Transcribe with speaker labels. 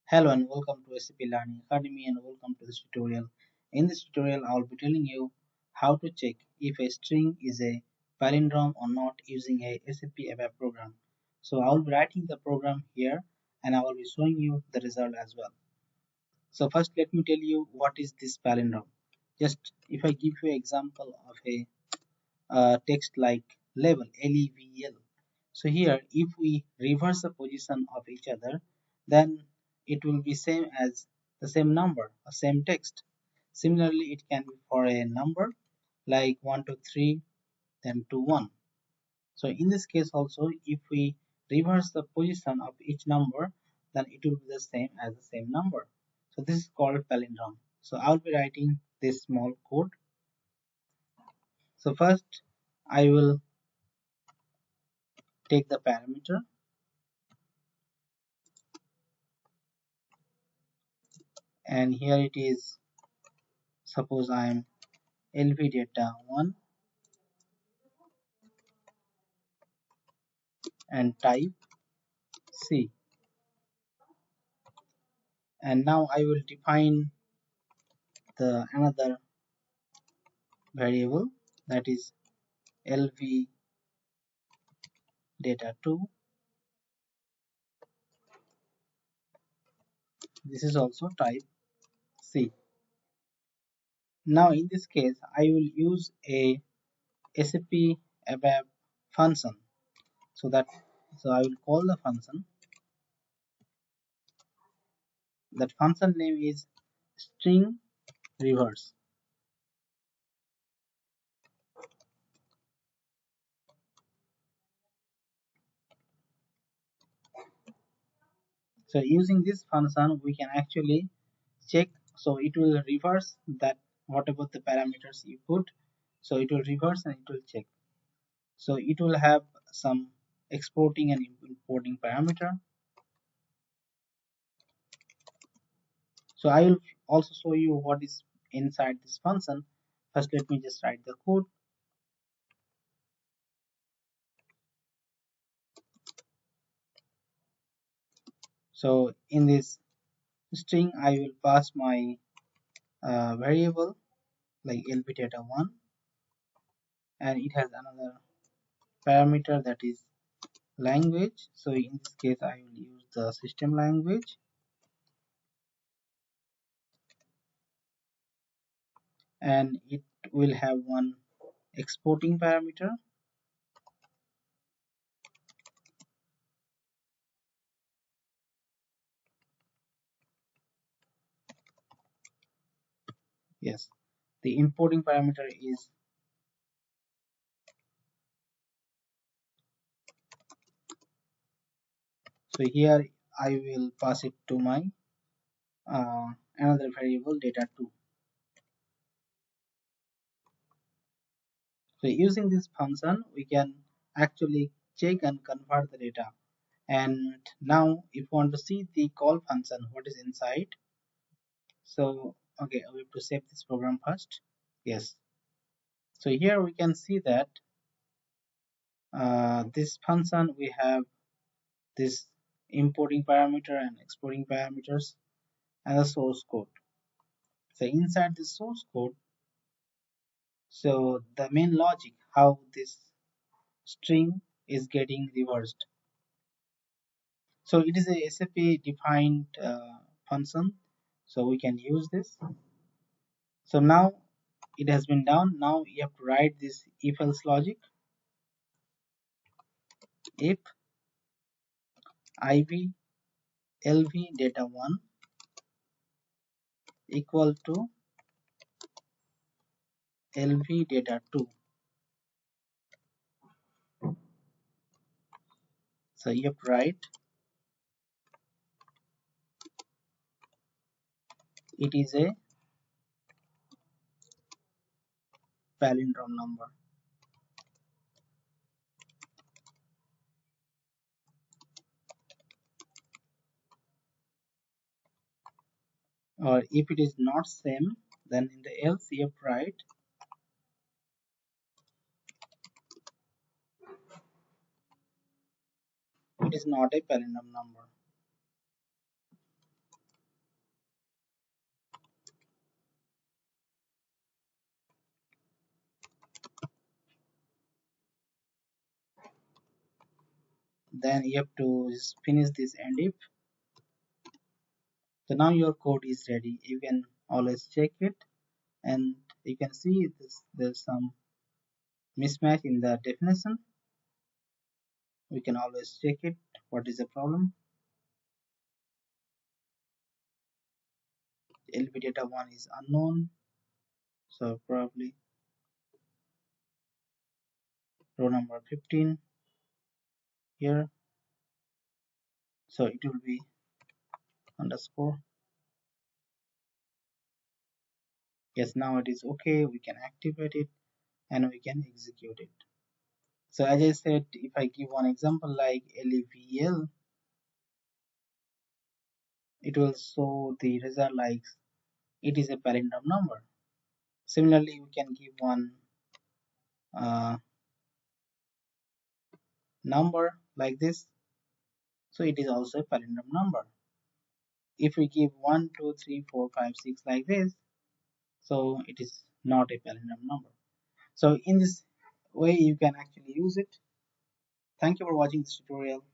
Speaker 1: Hello and welcome to SAP Learning Academy and welcome to this tutorial. In this tutorial, I will be telling you how to check if a string is a palindrome or not using a SAP ABAP program. So I will be writing the program here and I will be showing you the result as well. So first let me tell you what is this palindrome. Just if I give you an example of a text like level, L-E-V-L. So here if we reverse the position of each other, then it will be same as the same number or same text. Similarly, it can be for a number like 1 to 3 then to 1. So in this case also, if we reverse the position of each number, then it will be the same as the same number. So this is called palindrome. So I'll be writing this small code. So first I will take the parameter and here it is. Suppose I am LV data 1 and type C, and now I will define the another variable, that is LV data 2. This is also type C. Now in this case I will use a SAP ABAP function. So I will call the function. That function name is string reverse. So using this function we can actually check. So it will reverse that whatever the parameters you put, so it will reverse and it will check. So it will have some exporting and importing parameter. So I will also show you what is inside this function. First let me just write the code. So in this string I will pass my variable like LB data 1, and it has another parameter that is language. So in this case I will use the system language, and it will have one exporting parameter. Yes, the importing parameter is so here I will pass it to my another variable data 2. So using this function we can actually check and convert the data. And now if you want to see the call function what is inside, so okay, we have to save this program first. Yes, so here we can see that this function we have this importing parameter and exporting parameters and the source code. So inside the source code, so the main logic how this string is getting reversed. So it is a SAP defined function, so we can use this. So now it has been done. Now you have to write this if else logic. If IV LV data 1 equal to LV data 2. So you have to write it is a palindrome number. Or if it is not same, then in the else you have to write it is not a palindrome number. then you have to just finish this and if. So now your code is ready. You can always check it, and you can see this, there's some mismatch in the definition. We can always check it. What is the problem? LB data 1 is unknown, so probably row number 15 here. So it will be underscore. Yes, now it is okay. We can activate it and we can execute it. So as I said, if I give one example like LEVL, it will show the result like it is a palindrome number. Similarly, we can give one uh, number like this, so it is also a palindrome number. If we give 1, 2, 3, 4, 5, 6 like this, so it is not a palindrome number. So in this way, you can actually use it. Thank you for watching this tutorial.